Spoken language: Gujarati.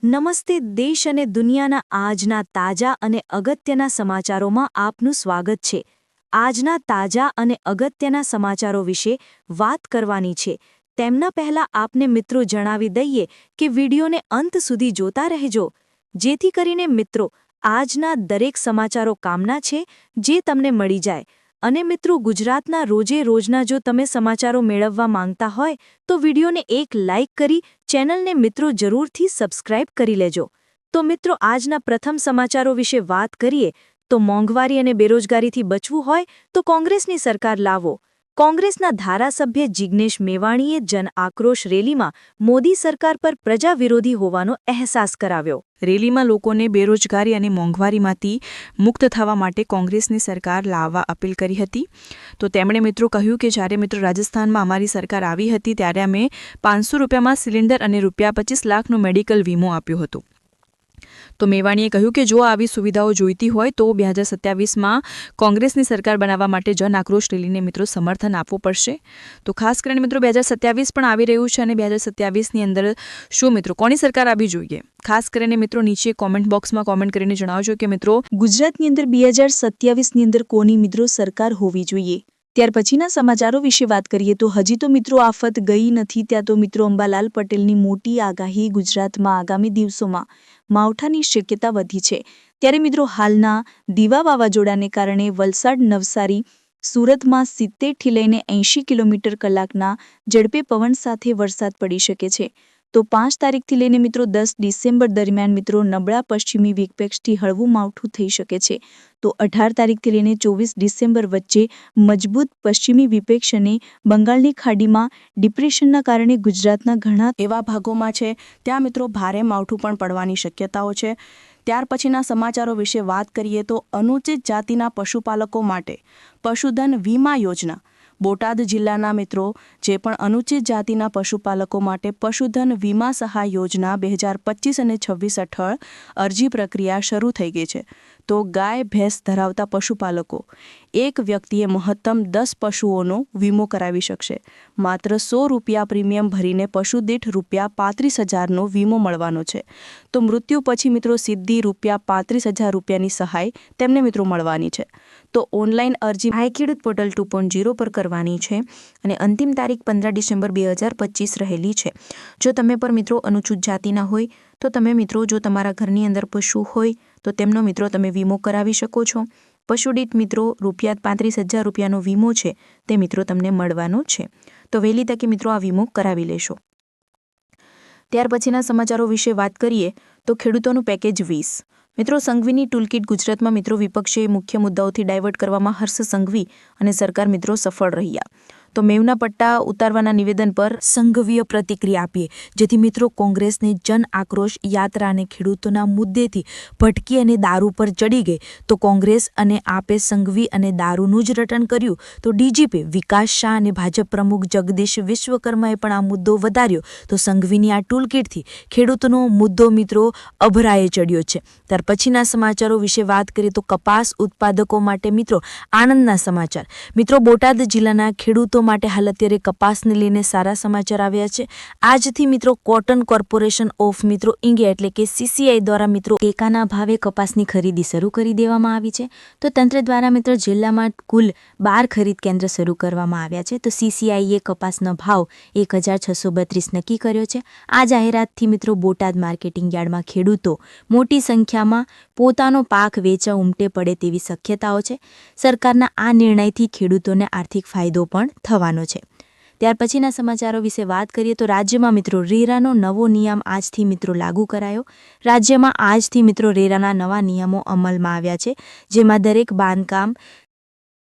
નમસ્તે દેશ અને દુનિયાના આજના તાજા અને અગત્યના સમાચારોમાં આપનું સ્વાગત છે. આજના તાજા અને અગત્યના સમાચારો વિશે વાત કરવાની છે. તેમના પહેલા આપને મિત્રો જણાવી દઈએ કે વિડીયોને અંત સુધી જોતા રહેજો, જેથી કરીને મિત્રો આજના દરેક સમાચારો કામના છે જે તમને મળી જાય. અને મિત્રો ગુજરાતના રોજે રોજના જો તમે સમાચારો મેળવવા માંગતા હોય તો વિડીયોને એક લાઇક કરી ચેનલને મિત્રો જરૂરથી સબસ્ક્રાઇબ કરી લેજો. તો મિત્રો આજના પ્રથમ સમાચારો વિશે વાત કરીએ તો મોંઘવારી અને બેરોજગારીથી બચવું હોય તો કોંગ્રેસની સરકાર લાવો. કોંગ્રેસના ધારાસભ્ય જિગ્નેશ મેવાણીએ જન આક્રોશ રેલીમાં મોદી સરકાર પર પ્રજા વિરોધી હોવાનો અહેસાસ કરાવ્યો. રેલીમાં લોકોને બેરોજગારી અને મોંઘવારીમાંથી મુક્ત થવા માટે કોંગ્રેસની સરકાર લાવવા અપીલ કરી હતી. તો તેમણે મિત્રો કહ્યું કે જ્યારે મિત્રો રાજસ્થાનમાં અમારી સરકાર આવી હતી ત્યારે અમે 500 રૂપિયામાં સિલિન્ડર અને ₹25 લાખનો મેડિકલ વીમો આપ્યો હતો. તો મેવાણીએ કહ્યું કે જો આવી સુવિધાઓ જોઈતી હોય તો 2027માં કોંગ્રેસની સરકાર બનાવવા માટે જન આક્રોશ રેલીને મિત્રો સમર્થન આપવું પડશે. તો ખાસ કરીને મિત્રો 2027 પણ આવી રહ્યું છે અને 2027ની અંદર શું મિત્રો કોની સરકાર આવી જોઈએ? ખાસ કરીને મિત્રો નીચે કોમેન્ટ બોક્સમાં કોમેન્ટ કરીને જણાવજો કે મિત્રો ગુજરાતની અંદર 2027ની અંદર કોની મિત્રો સરકાર હોવી જોઈએ. ત્યાર પછીના સમાચારો વિશે વાત કરીએ તો હજી તો મિત્રો આફત ગઈ નથી, ત્યાં તો મિત્રો અંબાલાલ પટેલની મોટી આગાહી. ગુજરાતમાં આગામી દિવસોમાં માવઠાની શક્યતા વધી છે. ત્યારે મિત્રો હાલના દીવા વાવાઝોડાને કારણે વલસાડ, નવસારી, સુરતમાં 70થી લઈને 80 કિલોમીટર કલાકના ઝડપે પવન સાથે વરસાદ પડી શકે છે. તો 5 તારીખથી લઈને મિત્રો 10 ડિસેમ્બર દરમિયાન મિત્રો નબળા પશ્ચિમી વિક્ષેપથી હળવું માવઠું થઈ શકે છે. તો 18 તારીખથી લઈને 24 ડિસેમ્બર વચ્ચે મજબૂત પશ્ચિમી વિક્ષેપ અને બંગાળની ખાડીમાં ડિપ્રેશનના કારણે ગુજરાતના ઘણા એવા ભાગોમાં છે ત્યાં મિત્રો ભારે માવઠું પણ પડવાની શક્યતાઓ છે. ત્યાર પછીના સમાચારો વિશે વાત કરીએ તો અનુચિત જાતિના પશુપાલકો માટે પશુધન વીમા યોજના. બોટાદ જિલ્લાના મિત્રો જે પણ અનુચિત જાતિના પશુપાલકો માટે પશુધન વીમા સહાય યોજના 2025 અને 26 હેઠળ અરજી પ્રક્રિયા શરૂ થઈ ગઈ છે. તો ગાય ભેંસ ધરાવતા પશુપાલકો એક વ્યક્તિએ મહત્તમ 10 પશુઓનો વીમો કરાવી શકશે. માત્ર ₹100 પ્રીમિયમ ભરીને પશુ દીઠ ₹35,000નો વીમો મળવાનો છે. તો મૃત્યુ પછી મિત્રો સીધી ₹35,000ની સહાય તેમને મિત્રો મળવાની છે. તો ઓનલાઈન અરજી માય ખેડૂત પોર્ટલ 2.0 પર કરવાની છે અને અંતિમ તારીખ 15 ડિસેમ્બર 2025 રહેલી છે. જો તમે પર મિત્રો અનુસૂચિત જાતિના હોય તો તમે મિત્રો જો તમારા ઘરની અંદર પશુ હોય તો તેમનો મિત્રો તમે વીમો કરાવી શકો છો. પશુ દીઠ મિત્રો ₹35,000નો વીમો છે તે મિત્રો તમને મળવાનો છે. તો વહેલી તકે મિત્રો આ વીમો કરાવી લેશો. ત્યાર પછીના સમાચારો વિશે વાત કરીએ તો ખેડૂતોનું પેકેજ 20. મિત્રો સંઘવીની ટૂલકીટ. ગુજરાતમાં મિત્રો વિપક્ષે મુખ્ય મુદ્દાઓથી ડાયવર્ટ કરવામાં હર્ષ સંઘવી અને સરકાર મિત્રો સફળ રહ્યા. તો મેવના પટ્ટા ઉતારવાના નિવેદન પર સંઘવીય પ્રતિક્રિયા આપીએ, જેથી મિત્રો કોંગ્રેસને જન આક્રોશ યાત્રા અને ખેડૂતોના મુદ્દેથી ભટકી અને દારૂ પર ચડી ગઈ. તો કોંગ્રેસ અને આપે સંઘવી અને દારૂનું જ રટણ કર્યું. તો ડીજીપી વિકાસ શાહ અને ભાજપ પ્રમુખ જગદીશ વિશ્વકર્માએ પણ આ મુદ્દો વધાર્યો. તો સંઘવીની આ ટૂલકીટથી ખેડૂતોનો મુદ્દો મિત્રો અભરાએ ચડ્યો છે. ત્યાર પછીના સમાચારો વિશે વાત કરીએ તો કપાસ ઉત્પાદકો માટે મિત્રો આનંદના સમાચાર. મિત્રો બોટાદ જિલ્લાના ખેડૂતો માટે હાલ અત્યારે કપાસને લઈને સારા સમાચાર આવ્યા છે. આજથી મિત્રો કોટન કોર્પોરેશન ઓફ મિત્રો ઇન્ડિયા એટલે કે CCI દ્વારા મિત્રો ટેકાના ભાવે કપાસની ખરીદી શરૂ કરી દેવામાં આવી છે. તો તંત્ર દ્વારા મિત્રો જિલ્લામાં કુલ 12 ખરીદ કેન્દ્ર શરૂ કરવામાં આવ્યા છે. તો CCIએ કપાસનો ભાવ 1,632 નક્કી કર્યો છે. આ જાહેરાતથી મિત્રો બોટાદ માર્કેટિંગ યાર્ડમાં ખેડૂતો મોટી સંખ્યામાં પોતાનો પાક વેચવા ઉમટે પડે તેવી શક્યતાઓ છે. સરકારના આ નિર્ણયથી ખેડૂતોને આર્થિક ફાયદો પણ થવાનો છે. ત્યાર પછીના સમાચારો વિશે વાત કરીએ તો રાજ્યમાં મિત્રો રેરાનો નવો નિયમ આજથી મિત્રો લાગુ કરાયો. રાજ્યમાં આજથી મિત્રો રેરાના નવા નિયમો અમલમાં આવ્યા છે, જેમાં દરેક બાંધકામ